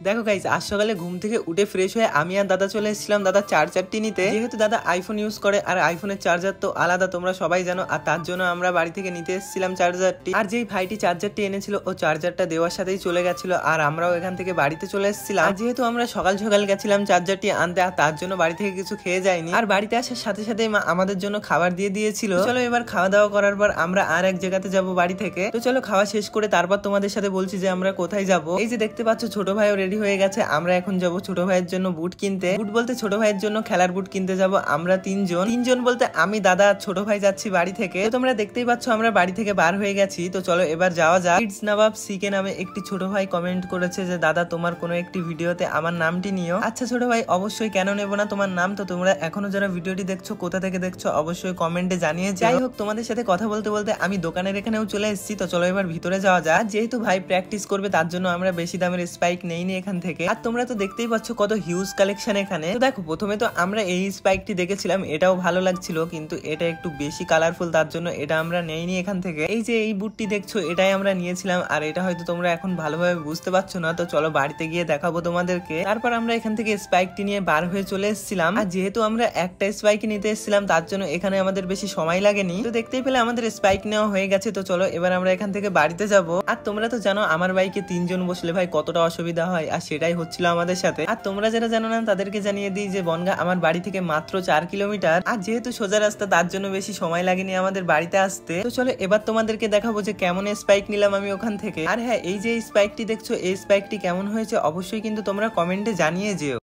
দেখো গাইস, আজ সকালে ঘুম থেকে উঠে ফ্রেশ হয়ে আমি আর দাদা চলে এসেছিলাম দাদা চার্জারটি নিতে। যেহেতু দাদা আইফোন ইউজ করে আর আইফোনের চার্জার তো আলাদা, তোমরা সবাই জানো, আর তার জন্য আমরা বাড়ি থেকে নিতে এসেছিলাম চার্জারটি। আর যেই ভাইটি চার্জারটি এনেছিল ও চার্জারটা দেওয়ার সাথেই চলে গেছিল, আর আমরাও এখান থেকে বাড়িতে চলে এসেছিলাম। আর যেহেতু আমরা সকাল সকাল গেছিলাম চার্জারটি আনতে, আর তার জন্য বাড়ি থেকে কিছু খেয়ে যায়নি, আর বাড়িতে আসার সাথে সাথে মা আমাদের জন্য খাবার দিয়ে দিয়েছিল। চলো এবার খাওয়া দাওয়া করার পর আমরা আর এক জায়গাতে যাবো বাড়ি থেকে। তো চলো খাওয়া শেষ করে তারপর তোমাদের সাথে বলছি যে আমরা কোথায় যাবো। এই যে দেখতে পাচ্ছ ছোট ভাইও রেডি হয়ে গেছে, আমরা এখন যাব ছোট ভাইয়ের জন্য বুট কিনতে। বুট বলতে ছোট ভাইয়ের জন্য খেলার বুট কিনতে যাব আমরা তিনজন বলতে আমি, দাদা, ছোট ভাই যাচ্ছি বাড়ি থেকে। তো তোমরা দেখতেই পাচ্ছ আমরা বাড়ি থেকে বার হয়ে গেছি। তো চলো এবার যাওয়া যাক। কিডস নবাব সিকে নামে একটি ছোট ভাই কমেন্ট করেছে যে দাদা তোমার কোনো একটি ভিডিওতে আমার নামটি নিও। আচ্ছা ছোট ভাই, অবশ্যই কেন নেবো না তোমার নাম। তো তোমরা এখনো যারা ভিডিওটি দেখছো কোথা থেকে দেখছো অবশ্যই কমেন্টে জানিয়ে। যাই হোক, তোমাদের সাথে কথা বলতে বলতে আমি দোকানের এখানেও চলে এসেছি। তো চলো এবার ভিতরে যাওয়া যাক। যেহেতু ভাই প্র্যাকটিস করবে তার জন্য আমরা বেশি দামের স্পাইক নেইনি এখান থেকে। আর তোমরা তো দেখতেই পাচ্ছ কত হিউজ কালেকশন এখানে। তো দেখো প্রথমে তো আমরা এই স্পাইকটি দেখেছিলাম, এটাও ভালো লাগছিল, কিন্তু এটা একটু বেশি কালারফুল, তার জন্য এটা আমরা নেইনি এখান থেকে। এই যে এই বুটটি দেখছো এটাই আমরা নিয়েছিলাম, আর এটা হয়তো তোমরা এখন ভালোভাবে বুঝতে পারছো না। তো চলো বাড়িতে গিয়ে দেখাবো তোমাদেরকে। তারপর আমরা এখান থেকে স্পাইকটি নিয়ে বার হয়ে চলে এসেছিলাম। আর যেহেতু আমরা একটা স্পাইক নিতে এসেছিলাম তার জন্য এখানে আমাদের বেশি সময় লাগেনি। তো দেখতেই পেলে আমাদের স্পাইক নেওয়া হয়ে গেছে। তো চলো এবার আমরা এখান থেকে বাড়িতে যাব। আর তোমরা তো জানো আমার বাইকে 3 জন বসলে ভাই কতটা অসুবিধা হয়, আর সেটাই হচ্ছিল আমাদের সাথে। আর তোমরা যারা জানো না তাদেরকে জানিয়ে দিই যে বনগাঁ আমার বাড়ি থেকে মাত্র 4 কিলোমিটার। আর যেহেতু সোজা রাস্তা তার জন্য বেশি সময় লাগেনি আমাদের বাড়িতে আসতে। তো চলো এবার তোমাদেরকে দেখাবো যে কেমন স্পাইক নিলাম আমি ওখান থেকে। আর হ্যাঁ, এই যে স্পাইকটি দেখছো এই স্পাইকটি কেমন হয়েছে অবশ্যই কিন্তু তোমরা কমেন্টে জানিয়ে যেও।